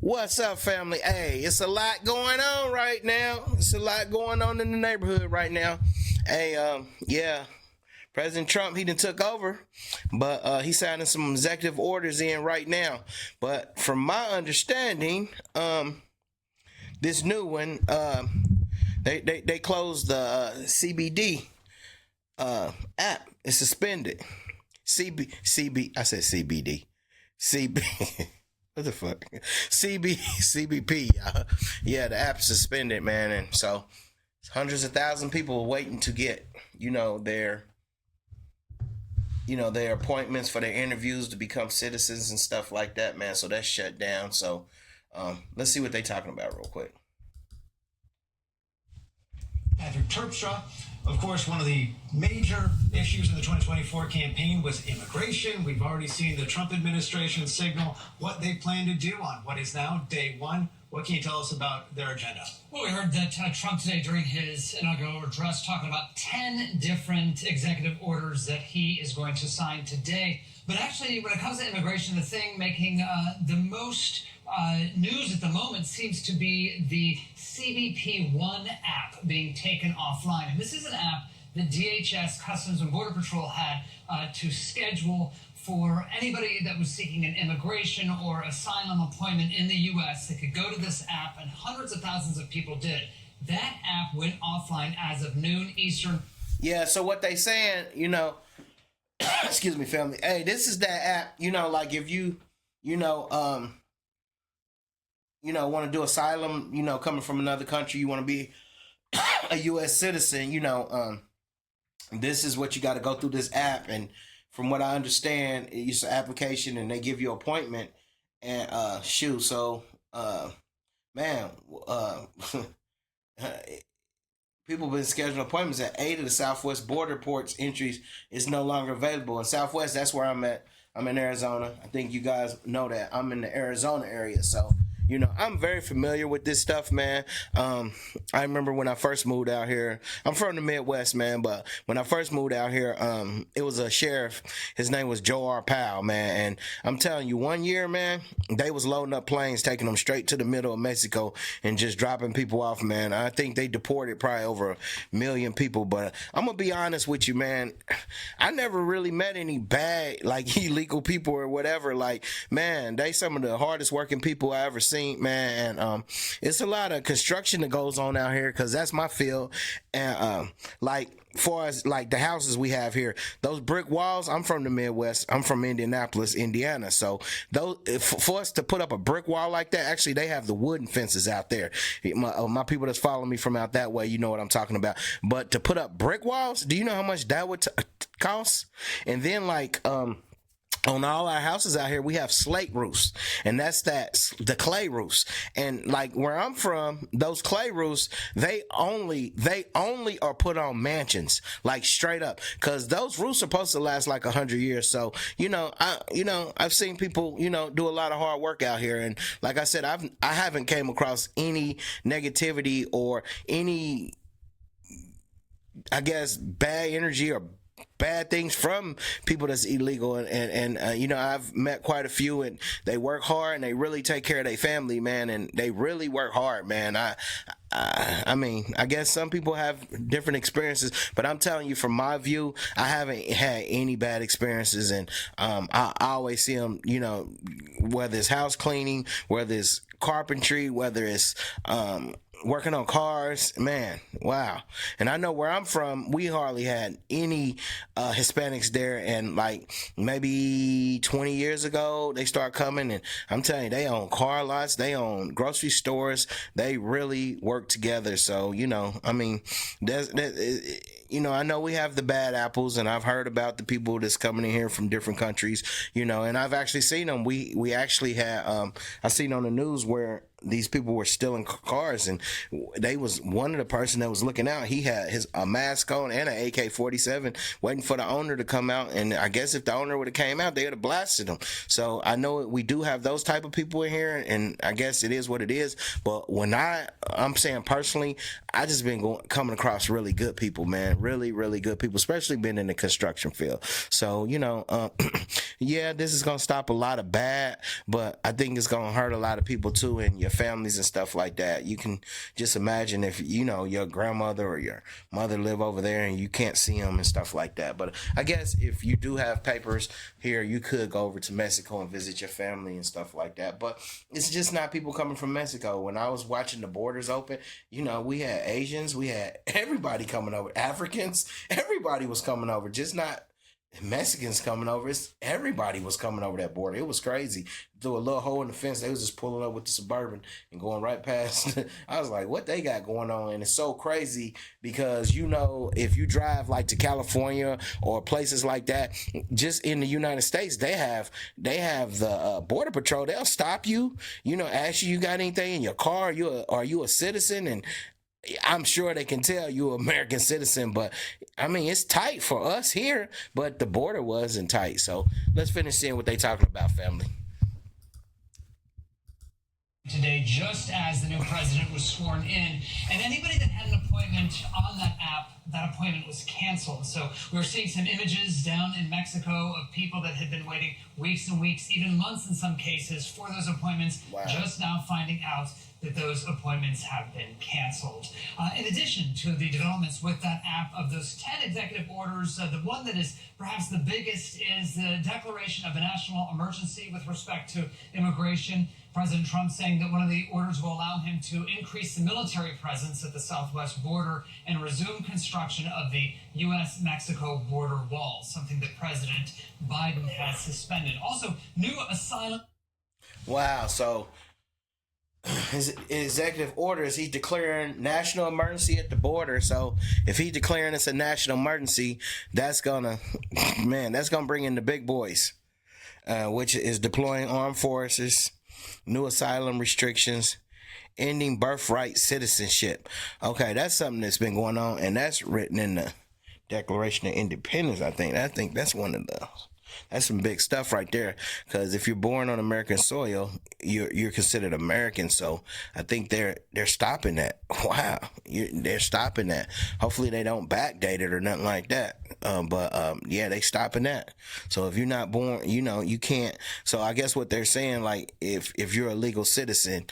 What's up, family? Hey, it's a lot going on right now. It's a lot going on in the neighborhood right now. Hey, yeah, President Trump, he done took over, but he's signing some executive orders in right now. But from my understanding, this new one, they closed the CBD app. It's suspended. I said CBD. CB. What the fuck? CBP. Yeah, the app suspended, man, and so hundreds of thousands of people waiting to get, their appointments for their interviews to become citizens and stuff like that, man. So that's shut down. So let's see what they talking about real quick. Patrick Terpstra, of course, one of the major issues in the 2024 campaign was immigration. We've already seen the Trump administration signal what they plan to do on what is now day one. What can you tell us about their agenda? Well, we heard that Trump today during his inaugural address talking about 10 different executive orders that he is going to sign today. But actually, when it comes to immigration, the thing making the most news at the moment seems to be the CBP One app being taken offline. And this is an app that DHS, Customs and Border Patrol had to schedule for anybody that was seeking an immigration or asylum appointment in the U.S. They could go to this app, and hundreds of thousands of people did. That app went offline as of noon Eastern. Yeah, so what they saying, excuse me, family. Hey, this is that app, like if you, want to do asylum, coming from another country, you want to be a U.S. citizen, this is what you got to go through this app. And from what I understand, it's an application and they give you an appointment and so man, people been scheduling appointments at 8 of the Southwest border ports. Entries is no longer available. In Southwest, that's where I'm at. I'm in Arizona. I think you guys know that. I'm in the Arizona area, so I'm very familiar with this stuff, man. I remember when I first moved out here. I'm from the Midwest, man, but when I first moved out here, it was a sheriff. His name was Joe R. Powell, man. And I'm telling you, one year, man, they was loading up planes, taking them straight to the middle of Mexico and just dropping people off, man. I think they deported probably over 1 million people. But I'm going to be honest with you, man. I never really met any bad, illegal people or whatever. Man, they some of the hardest working people I ever seen, man. And it's a lot of construction that goes on out here because that's my field. And far as the houses we have here, those brick walls, I'm from the Midwest. I'm from Indianapolis, Indiana. So for us to put up a brick wall like that, actually they have the wooden fences out there. My people that's following me from out that way, you know what I'm talking about. But to put up brick walls, do you know how much that would cost? And then on all our houses out here, we have slate roofs, and that's the clay roofs. And where I'm from, those clay roofs, they only are put on mansions, straight up, because those roofs are supposed to last 100 years. So I've seen people do a lot of hard work out here, and like I said, I haven't came across any negativity or any, I guess, bad energy or bad things from people that's illegal, and I've met quite a few, and they work hard and they really take care of their family, man, and they really work hard, man. I mean, I guess some people have different experiences, but I'm telling you, from my view, I haven't had any bad experiences, and I always see them, whether it's house cleaning, whether it's carpentry, whether it's working on cars, man, wow. And I know where I'm from, we hardly had any Hispanics there, and maybe 20 years ago they start coming, and I'm telling you, they own car lots, they own grocery stores, they really work together. So I mean, I know we have the bad apples, and I've heard about the people that's coming in here from different countries, and I've actually seen them. We actually had I seen on the news where these people were stealing cars, and they was one of the person that was looking out. He had a mask on and an AK-47, waiting for the owner to come out. And I guess if the owner would have came out, they would have blasted him. So I know we do have those type of people in here, and I guess it is what it is. But when I'm saying personally, I just been coming across really good people, man. Really, really good people, especially been in the construction field. So, yeah, this is gonna stop a lot of bad, but I think it's gonna hurt a lot of people too, and your families and stuff like that. You can just imagine if your grandmother or your mother live over there and you can't see them and stuff like that. But I guess if you do have papers here, you could go over to Mexico and visit your family and stuff like that. But it's just not people coming from Mexico. When I was watching the borders open, we had Asians, we had everybody coming over, Africans, everybody was coming over, just not Mexicans coming over. Everybody was coming over that border. It was crazy. Through a little hole in the fence, they was just pulling up with the Suburban and going right past. I was like, what they got going on? And it's so crazy because, if you drive like to California or places like that, just in the United States, they have the Border Patrol. They'll stop you, ask you got anything in your car. Are you a citizen? And I'm sure they can tell you're an American citizen, but I mean, it's tight for us here, but the border wasn't tight. So let's finish seeing what they talking about, family. Today, just as the new president was sworn in, and anybody that had an appointment on that app, that appointment was canceled. So we're seeing some images down in Mexico of people that had been waiting weeks and weeks, even months in some cases, for those appointments. Wow. Just now finding out that those appointments have been canceled. In addition to the developments with that app, of those 10 executive orders, the one that is perhaps the biggest is the declaration of a national emergency with respect to immigration. President Trump saying that one of the orders will allow him to increase the military presence at the southwest border and resume construction of the U.S.-Mexico border wall, something that President Biden has suspended. Also, new asylum. Wow, so his executive orders, he's declaring national emergency at the border. So if he's declaring it's a national emergency, that's gonna bring in the big boys, which is deploying armed forces, new asylum restrictions, ending birthright citizenship. Okay, that's something that's been going on, and that's written in the Declaration of Independence. I think that's that's some big stuff right there, because if you're born on American soil, you're considered American. So I think they're stopping that. Wow, they're stopping that. Hopefully they don't backdate it or nothing like that. Yeah, they stopping that. So if you're not born, you can't. So I guess what they're saying, like, if you're a legal citizen,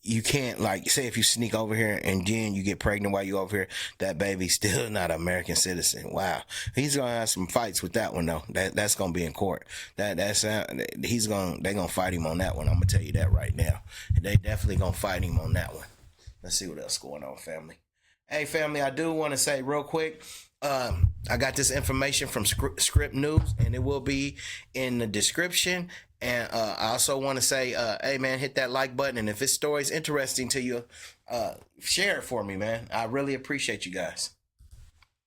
you can't, like, say if you sneak over here and then you get pregnant while you're over here, that baby's still not an American citizen. Wow. He's going to have some fights with that one, though. That's going to be in court. They're going to fight him on that one. I'm going to tell you that right now. They definitely going to fight him on that one. Let's see what else going on, family. Hey, family, I do want to say real quick, I got this information from Script News, and it will be in the description. And I also want to say, hey, man, hit that like button. And if this story is interesting to you, share it for me, man. I really appreciate you guys.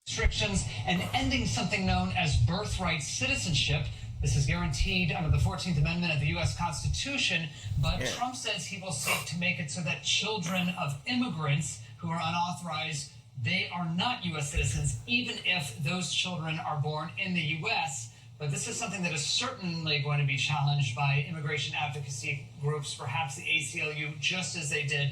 Restrictions and ending something known as birthright citizenship. This is guaranteed under the 14th Amendment of the U.S. Constitution. But yeah. Trump says he will seek to make it so that children of immigrants who are unauthorized, they are not U.S. citizens, even if those children are born in the U.S. But this is something that is certainly going to be challenged by immigration advocacy groups, perhaps the ACLU, just as they did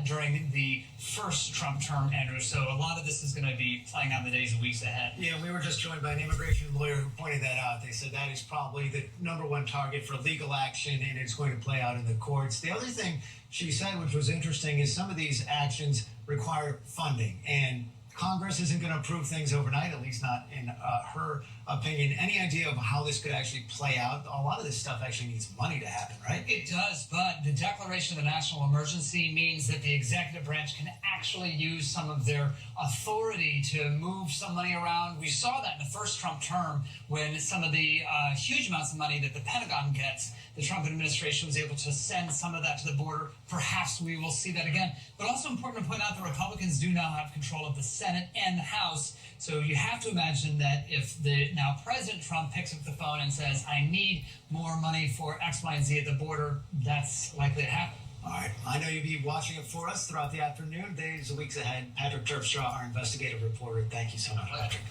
during the first Trump term, Andrew. So a lot of this is going to be playing out in the days and weeks ahead. Yeah, we were just joined by an immigration lawyer who pointed that out. They said that is probably the number one target for legal action, and it's going to play out in the courts. The other thing she said, which was interesting, is some of these actions require funding, and Congress isn't going to approve things overnight, at least not in her opinion. Any idea of how this could actually play out? A lot of this stuff actually needs money to happen, right? It does, but the declaration of a national emergency means that the executive branch can actually use some of their authority to move some money around. We saw that in the first Trump term when some of the huge amounts of money that the Pentagon gets, the Trump administration was able to send some of that to the border. Perhaps we will see that again. But also important to point out, the Republicans do now have control of the Senate and the House. So you have to imagine that if the now President Trump picks up the phone and says, I need more money for X, Y, and Z at the border, that's likely to happen. All right. I know you'll be watching it for us throughout the afternoon, days, and weeks ahead. Patrick Terpstra, our investigative reporter. Thank you so much, Patrick.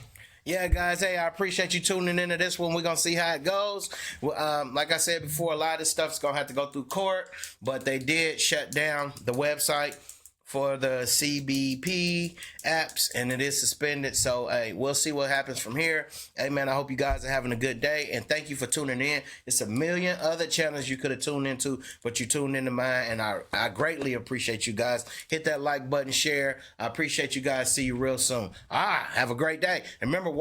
Yeah, guys, hey, I appreciate you tuning into this one. We're going to see how it goes. Like I said before, a lot of this stuff's going to have to go through court, but they did shut down the website for the CBP apps, and it is suspended. So, hey, we'll see what happens from here. Hey, man, I hope you guys are having a good day, and thank you for tuning in. It's a million other channels you could have tuned into, but you tuned into mine, and I greatly appreciate you guys. Hit that like button, share. I appreciate you guys. See you real soon. Have a great day. And remember,